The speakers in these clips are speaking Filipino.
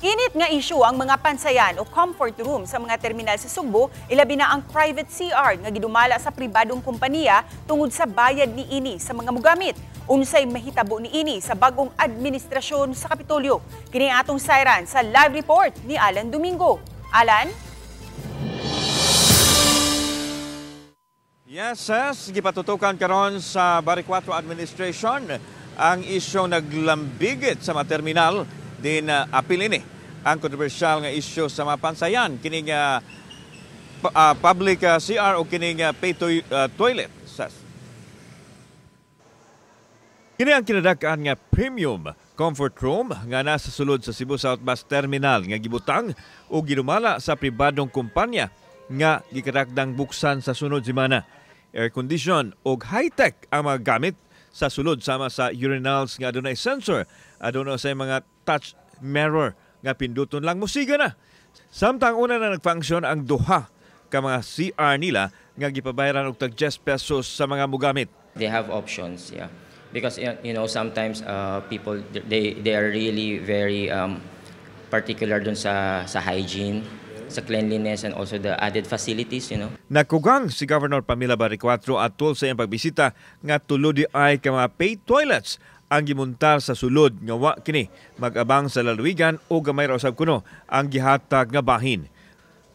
Init nga issue ang mga pansayan o comfort room sa mga terminal sa Sugbo, ilabi na ang private CR nga gidumala sa pribadong kompanya tungod sa bayad ni ini sa mga mugamit. Unsay mahitabo ni ini sa bagong administrasyon sa Kapitolyo. Kini atong sayran sa live report ni Alan Domingo. Alan? Yes, gipatutukan karon sa Bari 4 Administration ang isyong naglambigit sa mga terminal din apil ini ang kontrobersyal nga isyu sa mga pansayan kining public CR o kining pay toilet. Kini ang kinadakan nga premium comfort room nga nasa sulod sa Cebu South Bus Terminal nga gibutang o ginumala sa pribadong kumpanya nga gikarakdang buksan sa sunod semana. Air condition o high-tech ang mga gamit sa sulod sama sa urinals nga adunay sensor, adunay sa mga touch mirror nga pinduton lang musiga na. Samtang una na nagfunction ang duha ka mga CR nila nga gipabayaran og tag 10 pesos sa mga mugamit. They have options, yeah. Because sometimes people they are really very particular dun sa hygiene, sa cleanliness, and also the added facilities, Nakugang si Governor Pamela Baricuatro atol sa iyang pagbisita nga tulo di ay ka mga paid toilets ang gimuntar sa sulod nga wa kini mag-abang sa lalawigan o gamay ra usab kuno ang gihatag nga bahin.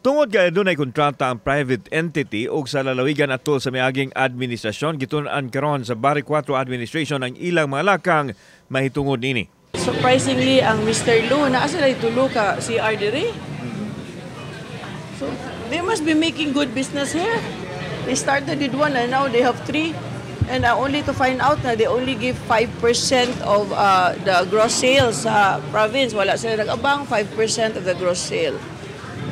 Tungod kay adunay kontrata ang private entity o sa lalawigan atol sa miaging administrasyon, gitun-an karon sa Bari 4 Administration ang ilang mga lakang mahitungod nini. Surprisingly, ang Mr. Lu, naa sila tulo ka CR diri. So, they must be making good business here. They started with one and now they have three. And only to find out na they only give 5% of the gross sales sa province. Wala sila nag-abang 5% of the gross sale.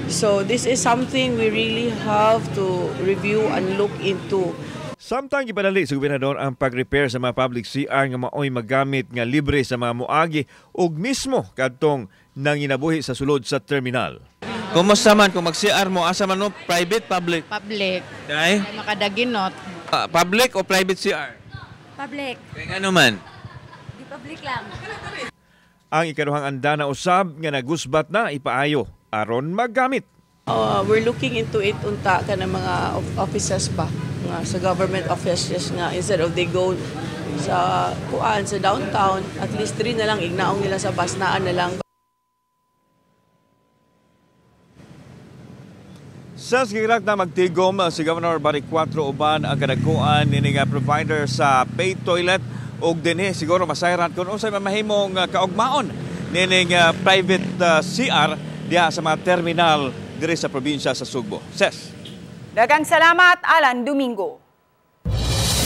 So this is something we really have to review and look into. Samtang gipadali sa gobernador ang pag-repair sa mga public CR nga maoy magamit nga libre sa mga muagi ug mismo kadtong nanginabuhi sa sulod sa terminal. Kumusta man kung mag-CR mo? Asa man no? Private, public? Public. Okay? Makadaginot. Public o private CR? Public. Kaya ano man? Di public lang. Ang ikaduhang anda na usab nga nagusbat na ipaayo aron maggamit. We're looking into it unta ka ng mga offices ba nga sa government offices nga instead of they go sa kuan sa downtown, at least 3 na lang ignaong nila sa basnaan na lang. Sa gigirak na magtigom si Governor Baricuatro uban ang kadagkuan ni nga provider sa pay toilet ug dinhi siguro masayran kung unsay mamahimong kaugmaon nining private CR diha sa mga terminal diri sa probinsya sa Sugbo. Ses. Daghang salamat, Alan Domingo.